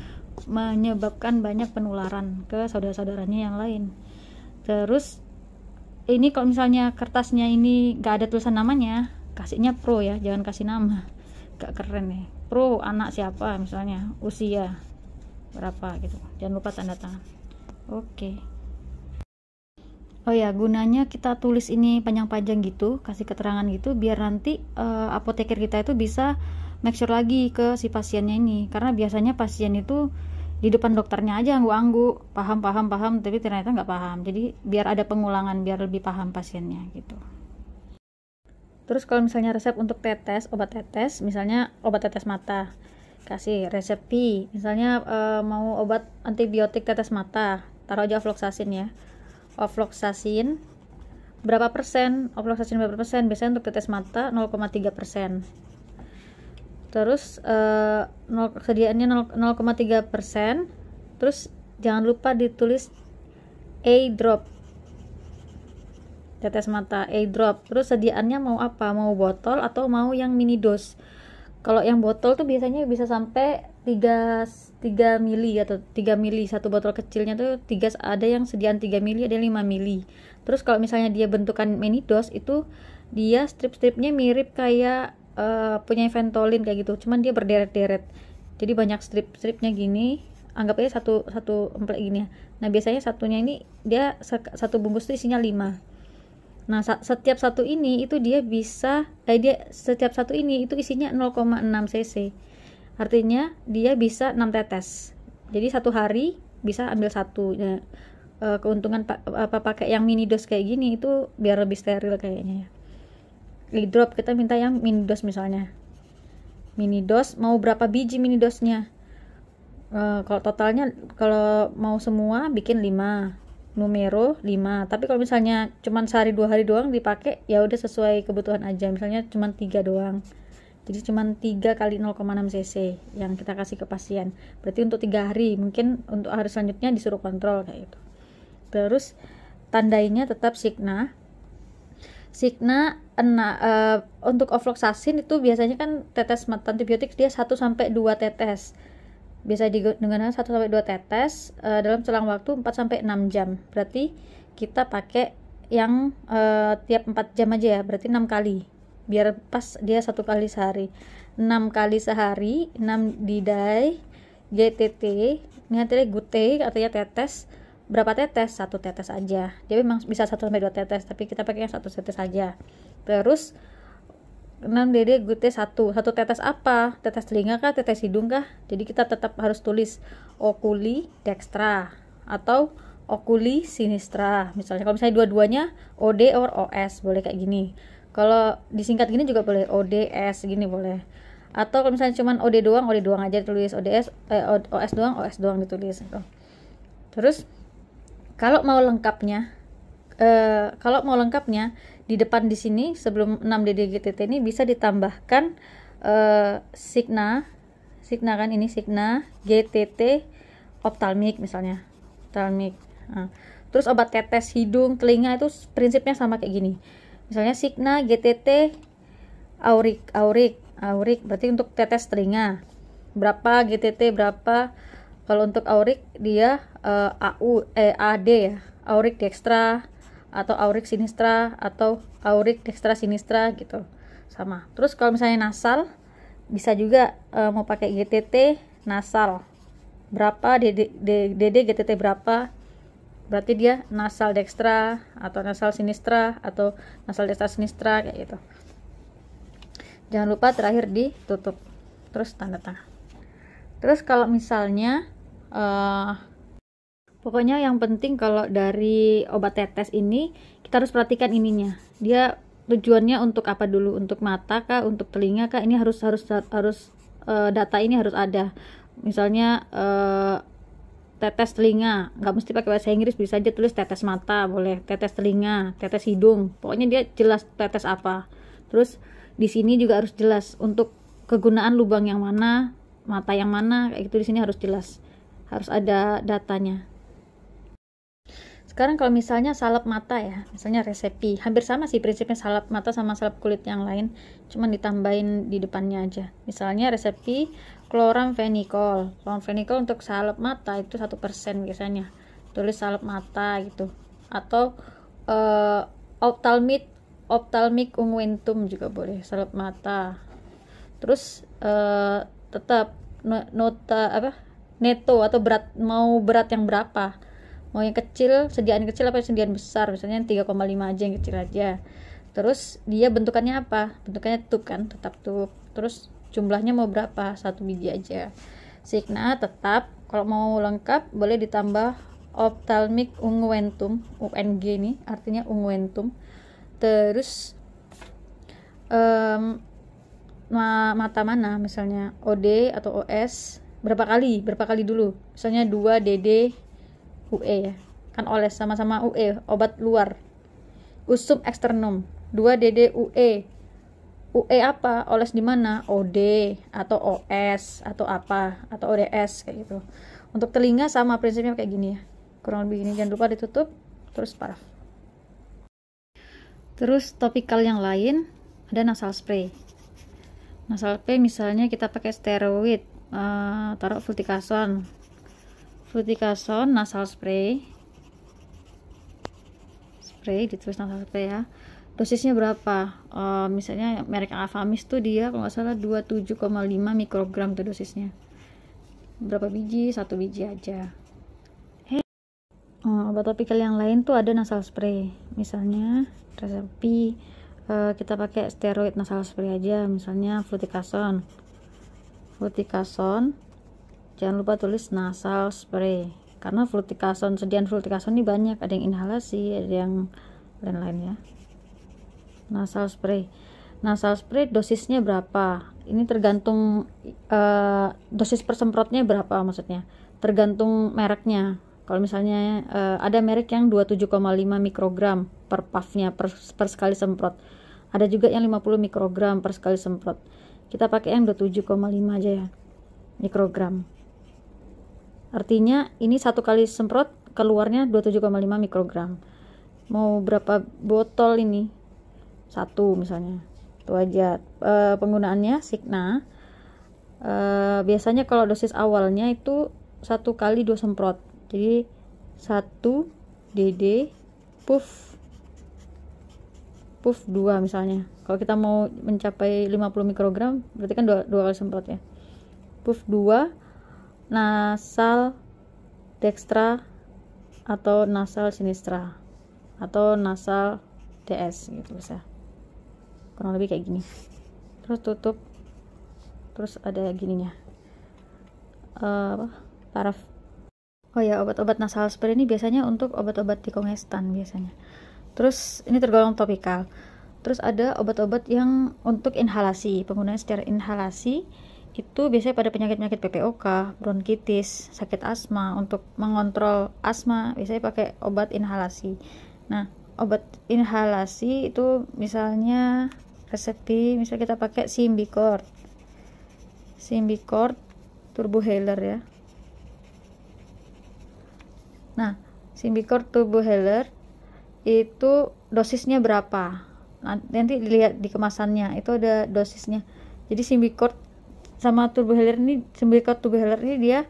menyebabkan banyak penularan ke saudara-saudaranya yang lain. Terus ini kalau misalnya kertasnya ini nggak ada tulisan namanya, kasihnya pro ya, jangan kasih nama, gak keren nih. Pro anak siapa misalnya, usia berapa gitu, jangan lupa tanda tangan. Oke. Oh ya, gunanya kita tulis ini panjang-panjang gitu, kasih keterangan gitu, biar nanti apoteker kita itu bisa make sure lagi ke si pasiennya ini, karena biasanya pasien itu di depan dokternya aja anggu-anggu, paham, tapi ternyata nggak paham. Jadi biar ada pengulangan, biar lebih paham pasiennya gitu. Terus kalau misalnya resep untuk obat tetes, misalnya obat tetes mata, kasih resep P, misalnya mau obat antibiotik tetes mata, taruh aja ofloxacin ya. Ofloxacin berapa persen? Biasanya untuk tetes mata 0,3%. Terus sediaannya 0,3%. Terus jangan lupa ditulis eye drop, tetes mata eye drop. Terus sediaannya mau apa, mau botol atau mau yang mini dose. Kalau yang botol tuh biasanya bisa sampai 3 mili atau 3 mili. Satu botol kecilnya tuh 3, ada yang sediaan 3 mili, ada 5 mili. Terus kalau misalnya dia bentukan mini dose, itu dia strip-stripnya mirip kayak punya Ventolin kayak gitu, cuman dia berderet-deret. Jadi banyak strip-stripnya gini, anggap aja satu emplek gini ya. Nah biasanya satunya ini dia satu bungkus itu isinya 5. Nah setiap satu ini itu dia bisa setiap satu ini itu isinya 0,6 cc. Artinya dia bisa 6 tetes. Jadi satu hari bisa ambil satu. Nah, keuntungan pakai yang mini dose kayak gini itu biar lebih steril kayaknya ya. Eye drop kita minta yang mini dose misalnya. Mini dose mau berapa biji mini dosnya? Kalau totalnya, kalau mau semua bikin 5 numero 5, tapi kalau misalnya cuman sehari 2 hari doang dipakai, ya udah sesuai kebutuhan aja. Misalnya cuman 3 doang, jadi cuman 3 kali 0,6 cc yang kita kasih ke pasien. Berarti untuk 3 hari, mungkin untuk hari selanjutnya disuruh kontrol kayak gitu. Terus tandainya tetap Cigna. Untuk ofloxacin itu biasanya kan tetes mata antibiotik dia 1-2 tetes. Biasa digunakan 1-2 tetes dalam selang waktu 4-6 jam. Berarti kita pakai yang tiap 4 jam aja ya, berarti 6 kali. Biar pas dia 1 kali sehari. 6 kali sehari, 6 didai, GTT, ini artinya gute, artinya tetes. Berapa tetes? 1 tetes aja. Dia memang bisa 1-2 tetes, tapi kita pakai yang 1 tetes aja. Terus 6 DD gute 1 tetes apa? Tetes telinga kah? Tetes hidung kah? Jadi kita tetap harus tulis oculi dextra atau oculi sinistra. Misalnya kalau misalnya dua-duanya OD or OS, boleh kayak gini. Kalau disingkat gini juga boleh, ODS gini boleh. Atau kalau misalnya cuman OD doang aja tulis, OS doang ditulis gitu. Terus kalau mau lengkapnya di depan di sini sebelum 6 DDGTT ini bisa ditambahkan Cigna kan, ini Cigna GTT ophthalmic misalnya, ophthalmic. Nah, terus obat tetes hidung telinga itu prinsipnya sama kayak gini. Misalnya Cigna GTT aurik berarti untuk tetes telinga berapa, GTT berapa. Kalau untuk aurik dia AD ya, aurik dextra atau aurik sinistra atau aurik dextra sinistra gitu, sama. Terus kalau misalnya nasal bisa juga mau pakai GTT nasal berapa, DD GTT berapa, berarti dia nasal dextra atau nasal sinistra atau nasal dextra sinistra kayak gitu. Jangan lupa terakhir ditutup, terus tanda tangan. Terus kalau misalnya pokoknya yang penting kalau dari obat tetes ini kita harus perhatikan ininya, dia tujuannya untuk apa dulu, untuk mata kah, untuk telinga kah. Ini harus data ini harus ada. Misalnya tetes telinga nggak mesti pakai bahasa Inggris, bisa aja tulis tetes mata boleh, tetes telinga, tetes hidung, pokoknya dia jelas tetes apa. Terus di sini juga harus jelas untuk kegunaan lubang yang mana, mata yang mana, kayak gitu. Di sini harus jelas, harus ada datanya. Sekarang kalau misalnya salep mata ya, misalnya resepi, hampir sama sih prinsipnya salep mata sama salep kulit yang lain, cuman ditambahin di depannya aja. Misalnya resepi chloramphenicol untuk salep mata itu 1% biasanya, tulis salep mata gitu. Atau ophthalmic unguentum juga boleh, salep mata. Terus tetap neto atau berat, mau berat yang berapa, mau yang kecil, sediaan kecil apa sediaan besar, misalnya 3,5 aja, yang kecil aja. Terus dia bentukannya apa, bentukannya tube kan, tetap tube. Terus jumlahnya mau berapa, 1 biji aja. Cigna tetap, kalau mau lengkap boleh ditambah ophthalmic unguentum, UNG nih artinya unguentum. Terus mata mana, misalnya OD atau OS berapa kali dulu, misalnya 2 DD UE ya, kan oles sama-sama UE, obat luar. Usum externum 2 DD UE, UE apa, oles di mana, OD atau OS atau apa, atau ODS kayak gitu. Untuk telinga sama prinsipnya kayak gini ya, kurang lebih gini. Jangan lupa ditutup, terus paraf. Terus topikal yang lain ada nasal spray. Nasal spray misalnya kita pakai steroid, taruh fluticasone nasal spray, ditulis nasal spray ya. Dosisnya berapa? Misalnya merek Avamis tuh dia kalau nggak salah 27,5 mikrogram tuh dosisnya. Berapa biji? 1 biji aja. Obat topikal yang lain tuh ada nasal spray, misalnya Resepi, kita pakai steroid nasal spray aja, misalnya fluticasone. Jangan lupa tulis nasal spray, karena sediaan fluticasone ini banyak, ada yang inhalasi, ada yang lain-lain ya. Nasal spray dosisnya berapa? Ini tergantung dosis per semprotnya berapa, maksudnya tergantung mereknya. Kalau misalnya ada merek yang 27,5 mikrogram per puffnya per sekali semprot, ada juga yang 50 mikrogram per sekali semprot. Kita pakai yang 27,5 aja ya, mikrogram. Artinya ini satu kali semprot keluarnya 27,5 mikrogram. Mau berapa botol ini? 1 misalnya, itu aja. Penggunaannya Signa, biasanya kalau dosis awalnya itu 1 kali 2 semprot, jadi 1 DD puff 2 misalnya. Kalau kita mau mencapai 50 mikrogram berarti kan 2 kali semprot ya. Puff 2 nasal dextra atau nasal sinistra atau nasal DS gitu bisa. Kurang lebih kayak gini. Terus tutup. Terus ada gininya. Paraf. Oh ya, obat-obat nasal spray ini biasanya untuk obat-obat dekongestan biasanya. Terus ini tergolong topikal. Terus ada obat-obat yang untuk inhalasi, penggunaan secara inhalasi itu biasanya pada penyakit-penyakit PPOK, bronkitis, sakit asma. Untuk mengontrol asma biasanya pakai obat inhalasi. Nah, obat inhalasi itu misalnya Resepi, misalnya kita pakai Symbicort Turbohaler ya. Nah, Symbicort Turbohaler itu dosisnya berapa? Nanti dilihat di kemasannya, itu ada dosisnya. Jadi Symbicort Turbohaler ini dia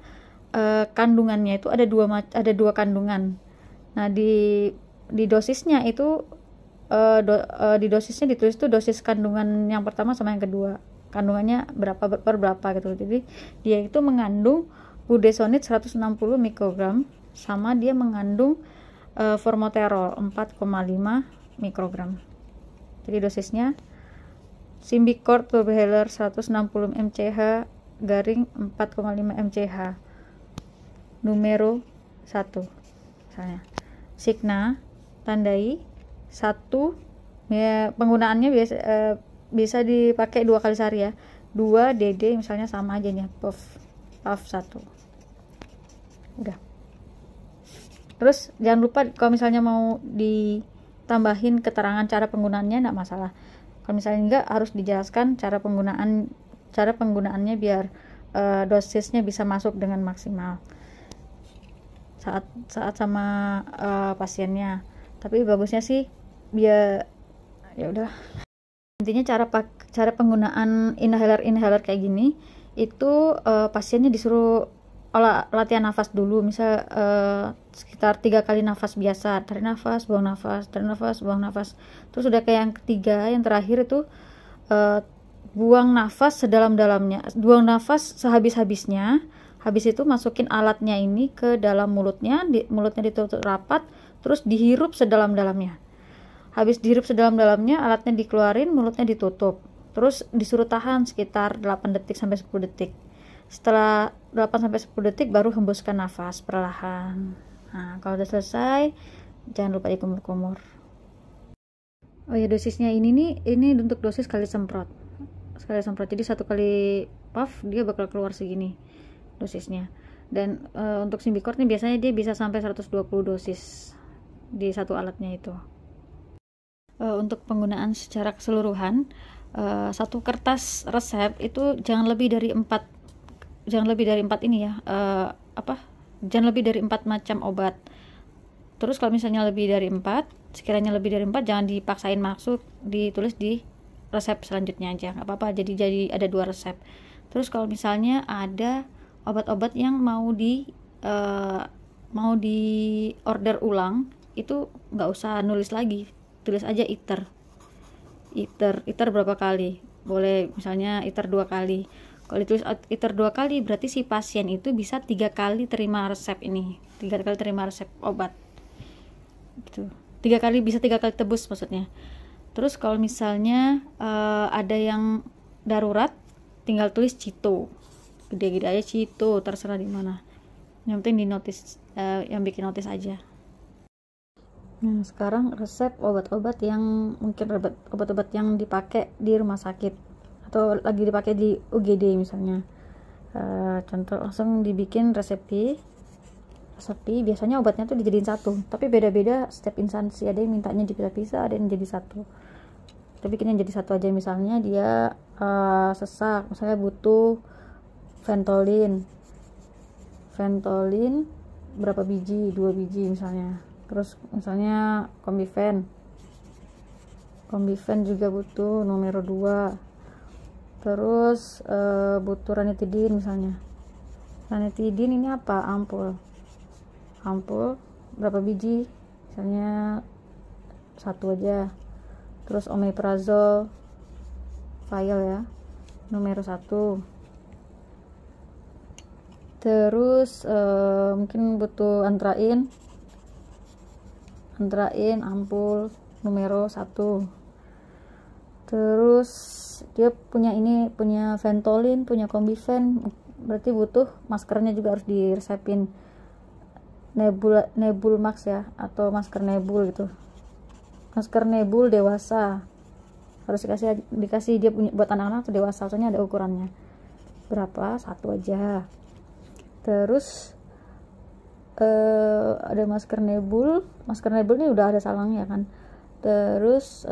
kandungannya itu ada dua kandungan. Nah, di dosisnya itu di dosisnya ditulis tuh dosis kandungan yang pertama sama yang kedua. Kandungannya berapa per berapa gitu. Jadi dia itu mengandung budesonide 160 mikrogram sama dia mengandung formoterol 4,5 mikrogram. Jadi dosisnya Symbicort Turbohaler 160 mCh garing 4,5 mCh numero 1 misalnya. Signa tandai 1 ya, penggunaannya bisa dipakai 2 kali sehari ya. 2 DD misalnya sama aja nih, puff 1. Udah. Terus jangan lupa kalau misalnya mau ditambahin keterangan cara penggunaannya enggak masalah. Kalau misalnya enggak, harus dijelaskan cara penggunaannya biar dosisnya bisa masuk dengan maksimal saat sama pasiennya. Tapi bagusnya sih biar ya udah. Intinya cara penggunaan inhaler kayak gini itu pasiennya disuruh latihan nafas dulu, misal sekitar 3 kali nafas biasa, tarik nafas, buang nafas, tarik nafas, buang nafas. Terus udah kayak yang ketiga, yang terakhir itu buang nafas sedalam-dalamnya, buang nafas sehabis-habisnya. Habis itu masukin alatnya ini ke dalam mulutnya ditutup rapat, terus dihirup sedalam-dalamnya. Habis dihirup sedalam-dalamnya, alatnya dikeluarin, mulutnya ditutup. Terus disuruh tahan sekitar 8 detik sampai 10 detik. Setelah 8 sampai 10 detik baru hembuskan nafas perlahan. Nah, kalau udah selesai, jangan lupa dikumur-kumur. Oh ya, dosisnya ini untuk dosis sekali semprot. Jadi 1 kali puff dia bakal keluar segini dosisnya. Dan untuk Symbicort ini biasanya dia bisa sampai 120 dosis di satu alatnya itu. Untuk penggunaan secara keseluruhan, satu kertas resep itu jangan lebih dari 4 ini ya, jangan lebih dari 4 macam obat. Terus kalau misalnya lebih dari 4, sekiranya lebih dari 4 jangan dipaksain masuk, ditulis di resep selanjutnya aja, nggak apa-apa. Jadi ada 2 resep. Terus kalau misalnya ada obat-obat yang mau di order ulang, itu nggak usah nulis lagi, tulis aja iter berapa kali, boleh misalnya iter 2 kali. Kalau ditulis iter 2 kali berarti si pasien itu bisa 3 kali terima resep ini, 3 kali terima resep obat gitu. 3 kali, bisa 3 kali tebus maksudnya. Terus kalau misalnya ada yang darurat, tinggal tulis Cito, gede-gede aja Cito, terserah di mana, yang penting di notis, yang bikin notis aja. Nah, sekarang resep obat-obat yang mungkin obat-obat yang dipakai di rumah sakit atau lagi dipakai di UGD misalnya. Contoh, langsung dibikin resepi. Biasanya obatnya tuh dijadiin satu, tapi beda-beda setiap instansi, ada yang mintanya dipisah-pisah, ada yang jadi satu. Tapi bikin yang jadi satu aja. Misalnya dia sesak, misalnya butuh Ventolin berapa biji, 2 biji misalnya. Terus misalnya Combifen juga butuh numero 2. Terus butuh ranitidin misalnya. Ranitidin ini apa? Ampul berapa biji, misalnya 1 aja. Terus omeprazol vial ya, numero 1. Terus mungkin butuh antrain ampul numero 1. Terus dia punya Ventolin, punya Combifen, berarti butuh maskernya juga harus diresepin, Nebul Max ya, atau masker Nebul gitu. Masker Nebul dewasa harus dikasih dia punya buat anak-anak atau dewasa, soalnya ada ukurannya berapa, 1 aja. Terus ada masker Nebul ini udah ada salangnya kan. Terus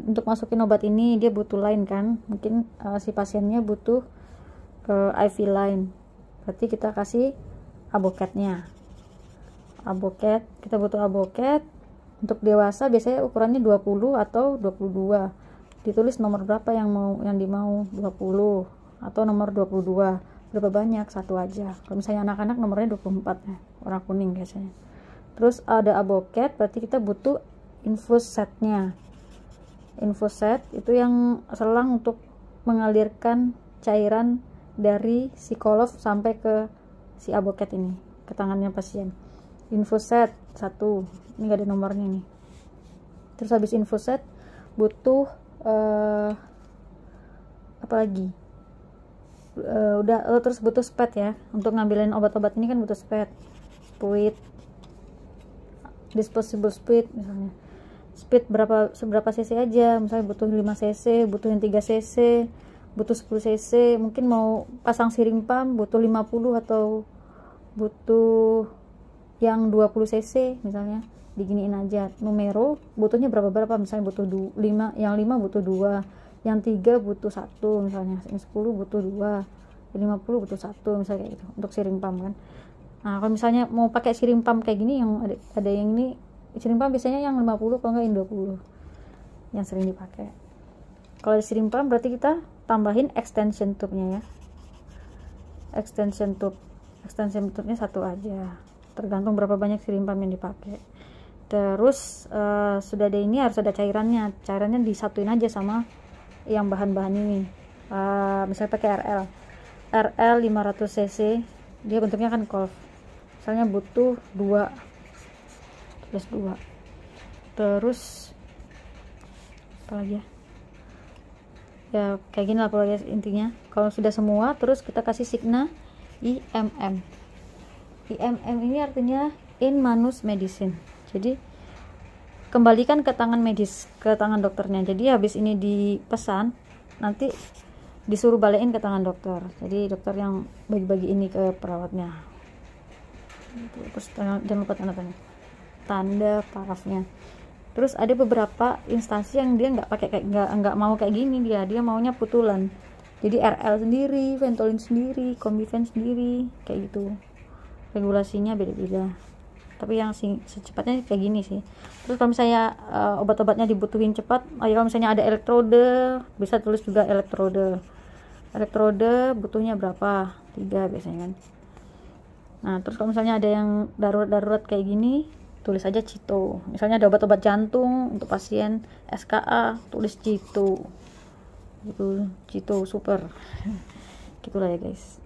untuk masukin obat ini dia butuh line kan, mungkin si pasiennya butuh IV line, berarti kita kasih aboketnya. Kita butuh aboket. Untuk dewasa biasanya ukurannya 20 atau 22, ditulis nomor berapa yang dimau, 20 atau nomor 22, berapa banyak, 1 aja. Kalau misalnya anak-anak nomornya 24 ya, warna kuning biasanya. Terus ada aboket, berarti kita butuh infus setnya. Infus set itu yang selang untuk mengalirkan cairan dari si kolof sampai ke si aboket ini, ke tangannya pasien. Infus set 1, ini gak ada nomornya nih. Terus habis infus set butuh apa lagi, terus butuh spet ya, untuk ngambilin obat-obat ini kan butuh spet, disposable spet misalnya. Spet seberapa cc aja, misalnya butuh 5 cc, butuh yang 3 cc, butuh 10 cc, mungkin mau pasang siring pump butuh 50 atau butuh yang 20 cc misalnya, diginiin aja. Numero butuhnya berapa, misalnya butuh 5, yang 5 butuh 2, yang 3 butuh 1 misalnya, yang 10 butuh 2, yang 50 butuh 1 misalnya, kayak gitu untuk siring pump kan. Nah, kalau misalnya mau pakai siring pump kayak gini, yang ada yang ini siring pump biasanya yang 50, kalau enggak yang 20 yang sering dipakai. Kalau siring pump berarti kita tambahin extension tube-nya ya, extension tube-nya 1 aja, tergantung berapa banyak siring pump yang dipakai. Terus sudah ada ini, harus ada cairannya disatuin aja sama yang bahan-bahan ini. Misalnya pakai RL 500 cc, dia bentuknya kan kolf, misalnya butuh 2. Terus apa lagi ya, kayak gini lah pokoknya intinya. Kalau sudah semua, terus kita kasih signa IMM ini artinya in manus medicine, jadi kembalikan ke tangan medis, ke tangan dokternya. Jadi habis ini dipesan, nanti disuruh balikin ke tangan dokter, jadi dokter yang bagi-bagi ini ke perawatnya. Terus jangan lupa tanda parafnya. Terus ada beberapa instansi yang dia nggak pakai kayak nggak mau kayak gini, dia maunya putulan. Jadi RL sendiri, Ventolin sendiri, Combifen sendiri, kayak gitu. Regulasinya beda-beda. Tapi yang secepatnya kayak gini sih. Terus kalau misalnya obat-obatnya dibutuhin cepat, kalau misalnya ada elektrode, bisa tulis juga elektrode butuhnya berapa, 3 biasanya kan. Nah terus kalau misalnya ada yang darurat kayak gini, tulis aja Cito. Misalnya ada obat-obat jantung untuk pasien SKA, tulis Cito gitu, Cito super. Gitulah ya guys.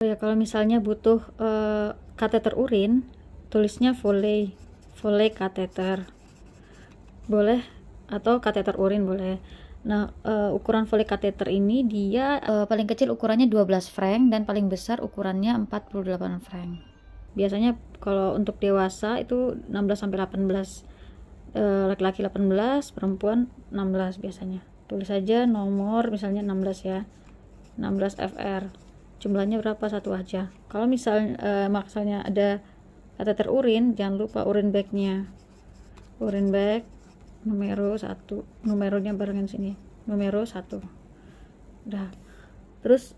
Ya kalau misalnya butuh kateter urin, tulisnya Foley kateter boleh, atau kateter urin boleh. Nah ukuran Foley kateter ini dia paling kecil ukurannya 12 frank dan paling besar ukurannya 48 frank. Biasanya kalau untuk dewasa itu 16 sampai 18, laki-laki 18, perempuan 16 biasanya. Tulis aja nomor misalnya 16 ya, 16 FR, jumlahnya berapa, satu aja. Kalau misalnya ada kateter urin, jangan lupa urin bagnya, urin bag numero 1, numeronya barengan sini, numero 1 udah. Terus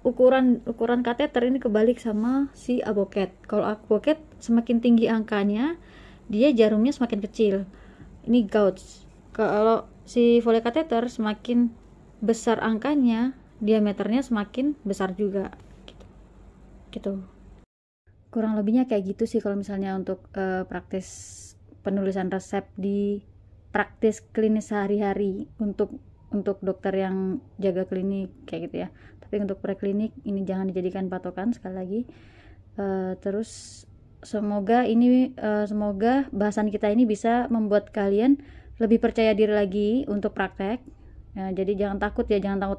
ukuran kateter ini kebalik sama si avocat. Kalau avocat semakin tinggi angkanya, dia jarumnya semakin kecil, ini gauge. Kalau si Foley kateter semakin besar angkanya, diameternya semakin besar juga gitu. Kurang lebihnya kayak gitu sih kalau misalnya untuk praktis penulisan resep di praktis klinis sehari-hari untuk dokter yang jaga klinik kayak gitu ya. Tapi untuk preklinik ini jangan dijadikan patokan sekali lagi. Terus semoga bahasan kita ini bisa membuat kalian lebih percaya diri lagi untuk praktek. Ya, jadi jangan takut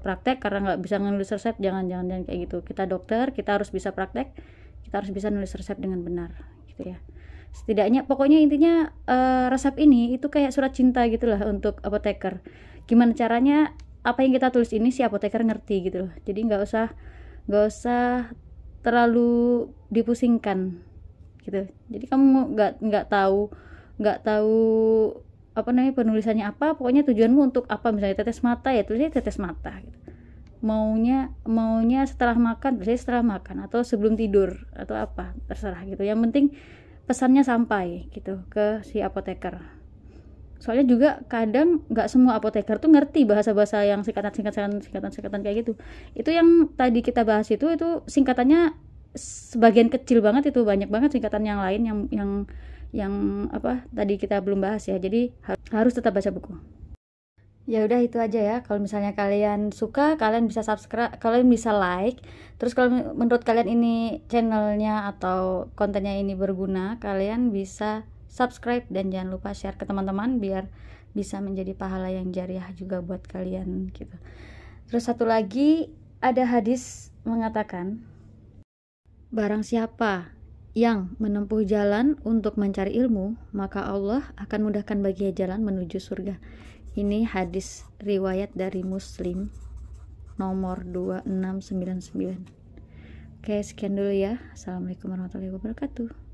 praktek karena nggak bisa nulis resep, jangan kayak gitu. Kita dokter, kita harus bisa praktek, kita harus bisa nulis resep dengan benar gitu ya. Setidaknya pokoknya intinya resep ini itu kayak surat cinta gitulah untuk apoteker. Gimana caranya apa yang kita tulis ini si apoteker ngerti gitu loh. Jadi nggak usah terlalu dipusingkan gitu. Jadi kamu nggak tahu apa namanya penulisannya apa, pokoknya tujuanmu untuk apa. Misalnya tetes mata ya tulisnya tetes mata gitu. Maunya setelah makan, tulisnya setelah makan atau sebelum tidur atau apa, terserah gitu. Yang penting pesannya sampai gitu ke si apoteker. Soalnya juga kadang nggak semua apoteker tuh ngerti bahasa-bahasa yang singkatan kayak gitu. Itu yang tadi kita bahas itu singkatannya sebagian kecil banget, itu banyak banget singkatan yang lain yang apa tadi kita belum bahas ya. Jadi harus tetap baca buku. Ya udah itu aja ya. Kalau misalnya kalian suka, kalian bisa subscribe, kalian bisa like. Terus kalau menurut kalian ini channelnya atau kontennya ini berguna, kalian bisa subscribe dan jangan lupa share ke teman-teman biar bisa menjadi pahala yang jariah juga buat kalian gitu. Terus satu lagi, ada hadis mengatakan, barang siapa yang menempuh jalan untuk mencari ilmu, maka Allah akan mudahkan baginya jalan menuju surga. Ini hadis riwayat dari Muslim nomor 2699. Oke, sekian dulu ya. Assalamualaikum warahmatullahi wabarakatuh.